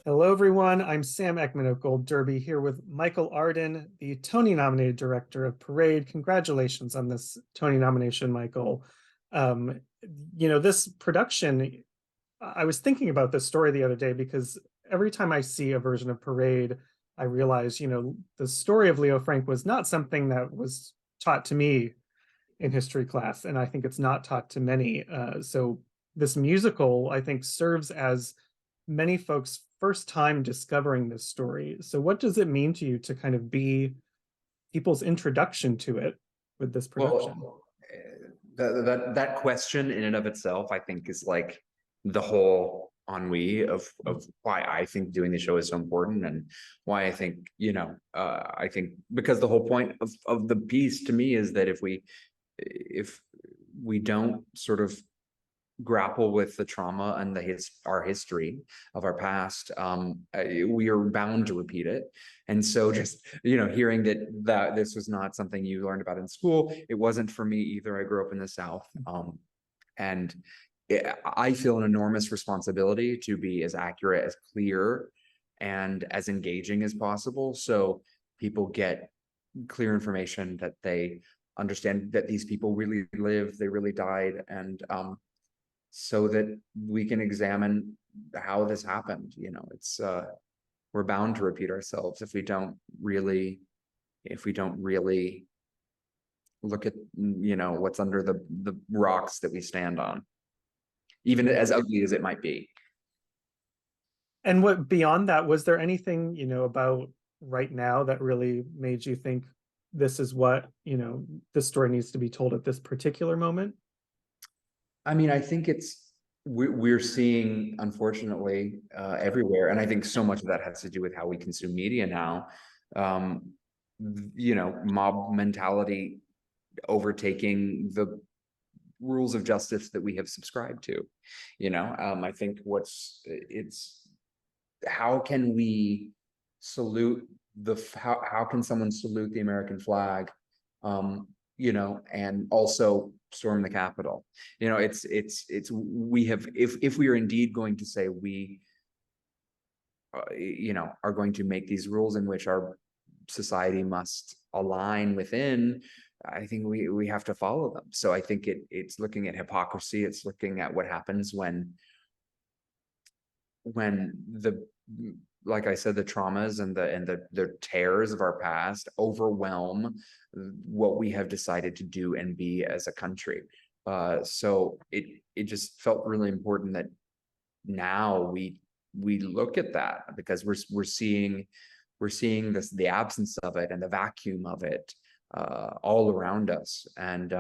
Hello, everyone. I'm Sam Eckmann of Gold Derby here with Michael Arden, the Tony-nominated director of Parade. Congratulations on this Tony nomination, Michael. Um, this production, I was thinking about this story the other day because every time I see a version of Parade, I realize, the story of Leo Frank was not something that was taught to me in history class, and I think it's not taught to many. So this musical, I think, serves as many folks' first time discovering this story. So what does it mean to you to kind of be people's introduction to it with this production? Well, that question in and of itself, I think, is like the whole ennui of why I think doing the show is so important, and why I think, I think because the whole point of the piece to me is that if we don't sort of grapple with the trauma and our history of our past, we are bound to repeat it. And so just hearing that this was not something you learned about in school, it wasn't for me either. I grew up in the South, and I feel an enormous responsibility to be as accurate, as clear, and as engaging as possible, so people get clear information, that they understand that these people really lived, they really died, and so that we can examine how this happened. It's we're bound to repeat ourselves if we don't really look at what's under the rocks that we stand on, even as ugly as it might be. And what beyond that, was there anything, about right now that really made you think this is what, this story needs to be told at this particular moment? I mean, I think we're seeing, unfortunately, everywhere, and I think so much of that has to do with how we consume media now. Mob mentality overtaking the rules of justice that we have subscribed to. I think it's how can we salute how can someone salute the American flag, and also storm the Capitol? We have, if we are indeed going to say we are going to make these rules in which our society must align within, I think we have to follow them. So I think it's looking at hypocrisy. It's looking at what happens when like I said, the traumas and the tears of our past overwhelm what we have decided to do and be as a country. So it just felt really important that now we look at that, because we're seeing this, the absence of it and the vacuum of it, all around us. And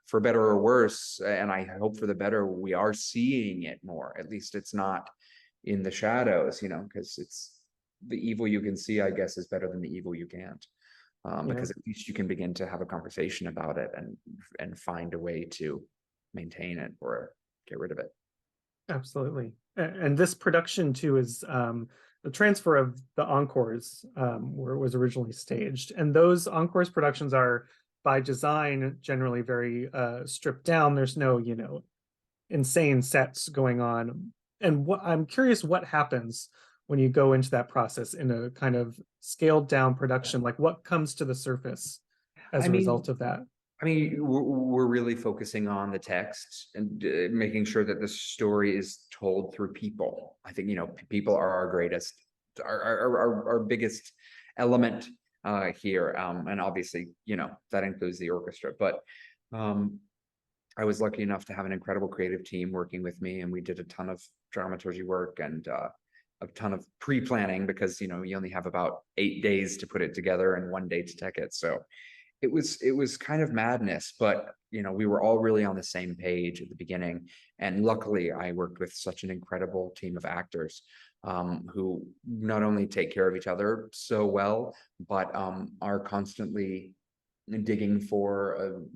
for better or worse, and I hope for the better, we are seeing it more. At least it's not in the shadows, because it's the evil you can see, I guess, is better than the evil you can't. Because at least you can begin to have a conversation about it and find a way to maintain it or get rid of it. Absolutely. And this production too is the transfer of the encores, where it was originally staged. And those encores productions are by design generally very stripped down. There's no, insane sets going on. And I'm curious what happens when you go into that process in a kind of scaled down production. Like, what comes to the surface as a result of that? I mean, we're really focusing on the text and making sure that the story is told through people. I think, people are our greatest, our biggest element here. And obviously, that includes the orchestra. But I was lucky enough to have an incredible creative team working with me, and we did a ton of dramaturgy work and a ton of pre-planning, because, you only have about 8 days to put it together and 1 day to tech it. So it was kind of madness, but we were all really on the same page at the beginning. And luckily I worked with such an incredible team of actors, who not only take care of each other so well, but are constantly digging for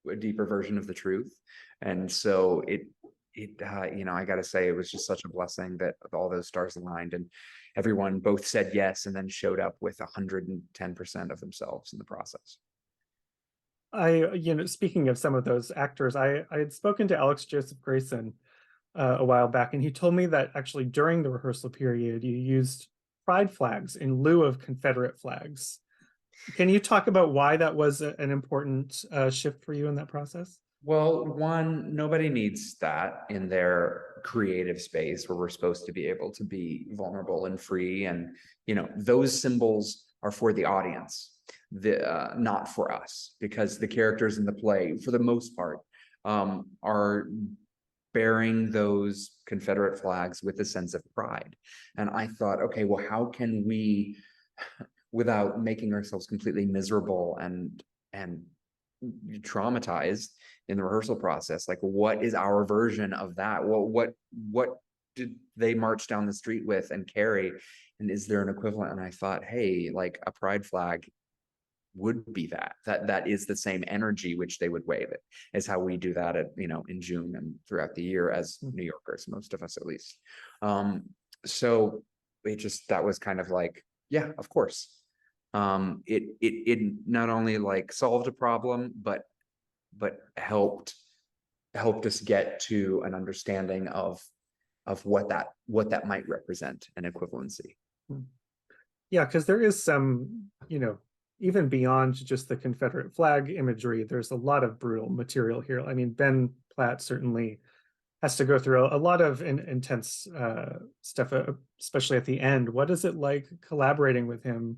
a deeper version of the truth. And so I gotta say, it was just such a blessing that all those stars aligned, and everyone both said yes and then showed up with 110% of themselves in the process. Speaking of some of those actors, I had spoken to Alex Joseph Grayson a while back, and he told me that actually during the rehearsal period, you used pride flags in lieu of Confederate flags. Can you talk about why that was an important shift for you in that process? Well, one, nobody needs that in their creative space where we're supposed to be able to be vulnerable and free. And, those symbols are for the audience, not for us, because the characters in the play, for the most part, are bearing those Confederate flags with a sense of pride. And I thought, okay, well, how can we, without making ourselves completely miserable and traumatized in the rehearsal process, like what is our version of that? What did they march down the street with and carry, and is there an equivalent? And I thought, hey, like a pride flag would be that is the same energy which they would wave it, is how we do that at in June and throughout the year as New Yorkers, most of us at least. So that was kind of like, yeah, of course. It not only like solved a problem, but helped us get to an understanding of what that might represent, an equivalency. Yeah, because there is some, even beyond just the Confederate flag imagery, there's a lot of brutal material here. I mean, Ben Platt certainly has to go through a lot of intense stuff, especially at the end. What is it like collaborating with him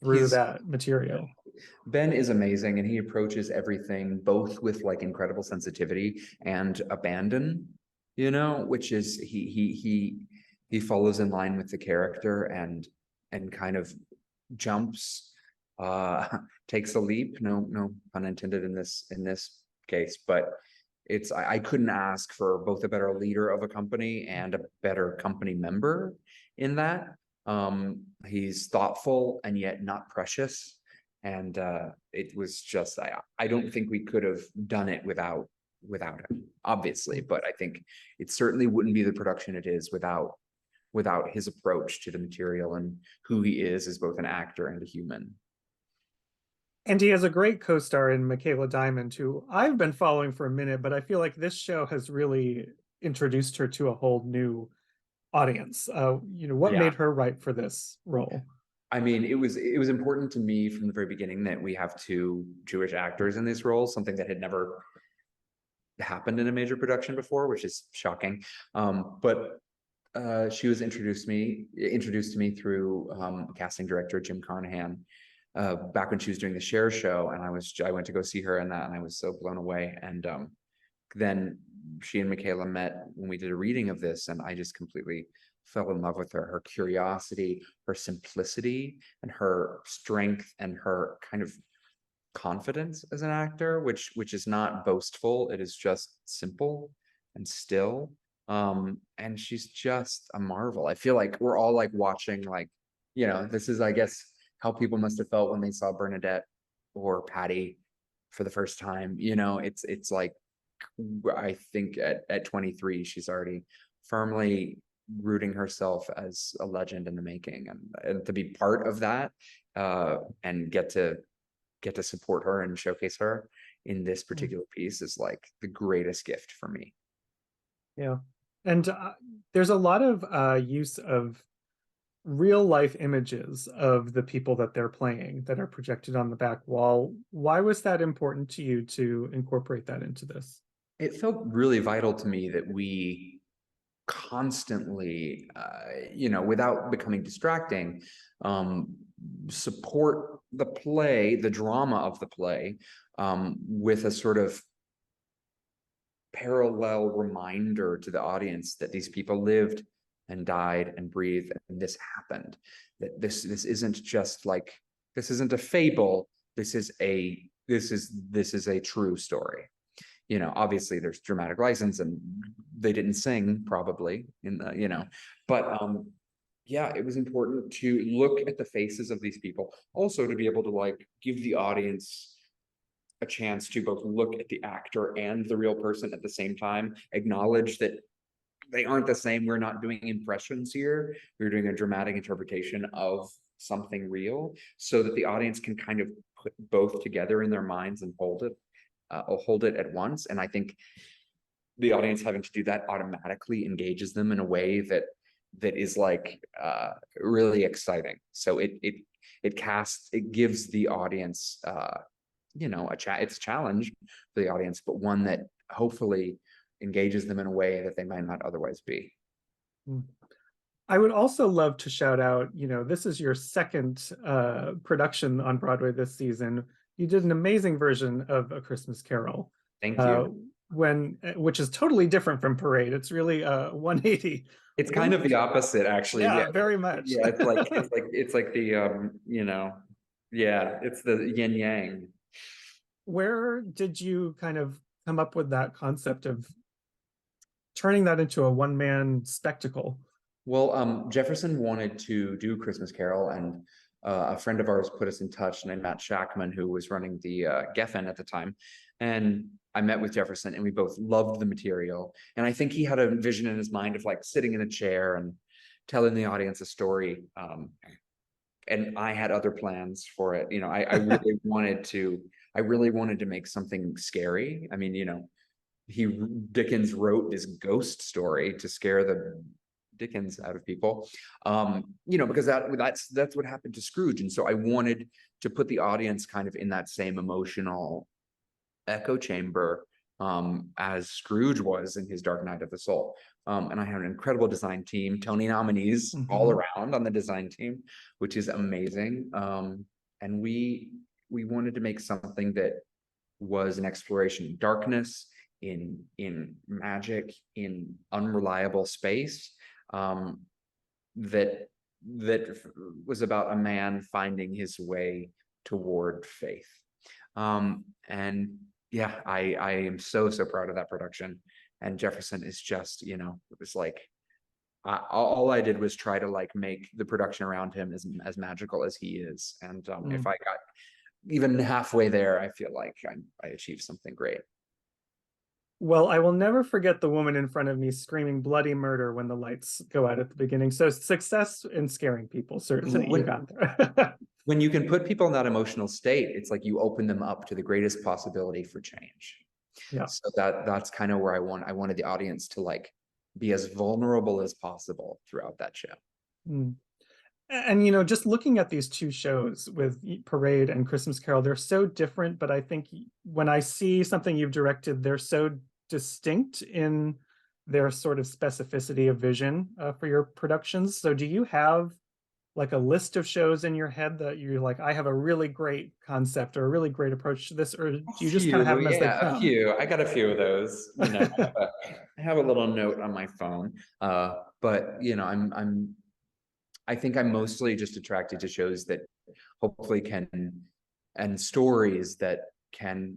through that material? Ben is amazing, and he approaches everything both with like incredible sensitivity and abandon, which is he follows in line with the character and kind of jumps, takes a leap, no pun intended in this case, but I couldn't ask for both a better leader of a company and a better company member in that. He's thoughtful and yet not precious. And it was just, I don't think we could have done it without him, obviously, but I think it certainly wouldn't be the production it is without his approach to the material and who he is as both an actor and a human. And he has a great co-star in Michaela Diamond, who I've been following for a minute, but I feel like this show has really introduced her to a whole new audience. What made her right for this role? I mean, it was important to me from the very beginning that we have two Jewish actors in these roles, something that had never happened in a major production before, which is shocking. But she was introduced to me through casting director Jim Carnahan, back when she was doing the Cher show, and I went to go see her in that, and I was so blown away. And then she and Michaela met when we did a reading of this, and I just completely fell in love with her curiosity, her simplicity, and her strength, and her kind of confidence as an actor, which is not boastful. It is just simple and still. And she's just a marvel. I feel like we're all like watching, like, this is, I guess, how people must have felt when they saw Bernadette or Patty for the first time. It's like, I think at 23, she's already firmly rooting herself as a legend in the making, and to be part of that, and get to support her and showcase her in this particular piece is like the greatest gift for me. Yeah. And there's a lot of use of real life images of the people that they're playing that are projected on the back wall. Why was that important to you to incorporate that into this? It felt really vital to me that we constantly, without becoming distracting, support the play, the drama of the play, with a sort of parallel reminder to the audience that these people lived and died and breathed, and this happened. That this isn't just like, this isn't a fable. This is a true story. Obviously there's dramatic license and they didn't sing probably in the, but yeah, it was important to look at the faces of these people, also to be able to like give the audience a chance to both look at the actor and the real person at the same time, acknowledge that they aren't the same. We're not doing impressions here. We're doing a dramatic interpretation of something real, so that the audience can kind of put both together in their minds and hold it at once. And I think the audience having to do that automatically engages them in a way that is like really exciting. So it gives the audience it's a challenge for the audience, but one that hopefully engages them in a way that they might not otherwise be. I would also love to shout out, this is your second production on Broadway this season. You did an amazing version of A Christmas Carol. Thank you. Which is totally different from Parade. It's really 180. It's kind of the opposite, actually. Yeah, very much. Yeah, it's like the it's the yin yang. Where did you kind of come up with that concept of turning that into a one-man spectacle? Well, Jefferson wanted to do Christmas Carol, and a friend of ours put us in touch named Matt Shackman, who was running the Geffen at the time. And I met with Jefferson, and we both loved the material. And I think he had a vision in his mind of like sitting in a chair and telling the audience a story. And I had other plans for it. I really wanted to make something scary. I mean, Dickens wrote this ghost story to scare the Dickens out of people, because that's what happened to Scrooge. And so I wanted to put the audience kind of in that same emotional echo chamber as Scrooge was in his Dark Night of the Soul. And I had an incredible design team, Tony nominees all around on the design team, which is amazing. And we wanted to make something that was an exploration in darkness, in magic, in unreliable space, that was about a man finding his way toward faith. And yeah, I am so proud of that production. And Jefferson is just, it was like, all I did was try to like make the production around him as magical as he is. And if I got even halfway there, I feel like I achieved something great. Well, I will never forget the woman in front of me screaming bloody murder when the lights go out at the beginning. So success in scaring people, certainly you got there. When you can put people in that emotional state, it's like you open them up to the greatest possibility for change. Yeah. So that's kind of where I wanted the audience to like be as vulnerable as possible throughout that show. And just looking at these two shows with Parade and Christmas Carol, they're so different, but I think when I see something you've directed, they're so distinct in their sort of specificity of vision for your productions. So do you have like a list of shows in your head that you're like, I have a really great concept or a really great approach to this, or do you just kind of have them as they come? A few. I got a few of those. I have a little note on my phone, but I think I'm mostly just attracted to shows that hopefully and stories that can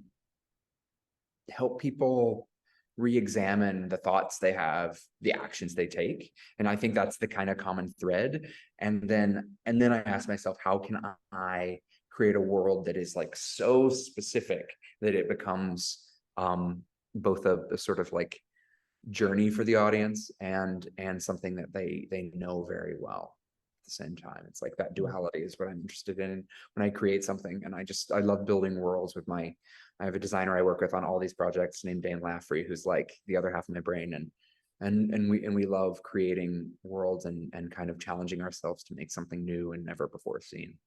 help people re-examine the thoughts they have, the actions they take. And I think that's the kind of common thread. And then I ask myself, how can I create a world that is like so specific that it becomes both a sort of like journey for the audience and something that they know very well at the same time. It's like that duality is what I'm interested in when I create something. And I love building worlds with I have a designer I work with on all these projects named Dane Laffrey, who's like the other half of my brain. And we love creating worlds and kind of challenging ourselves to make something new and never before seen.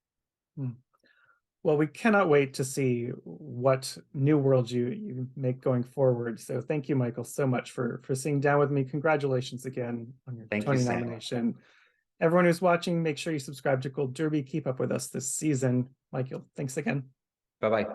Well, we cannot wait to see what new worlds you make going forward. So thank you, Michael, so much for sitting down with me. Congratulations again on your Tony nomination. Everyone who's watching, make sure you subscribe to Gold Derby. Keep up with us this season. Michael, thanks again. Bye-bye.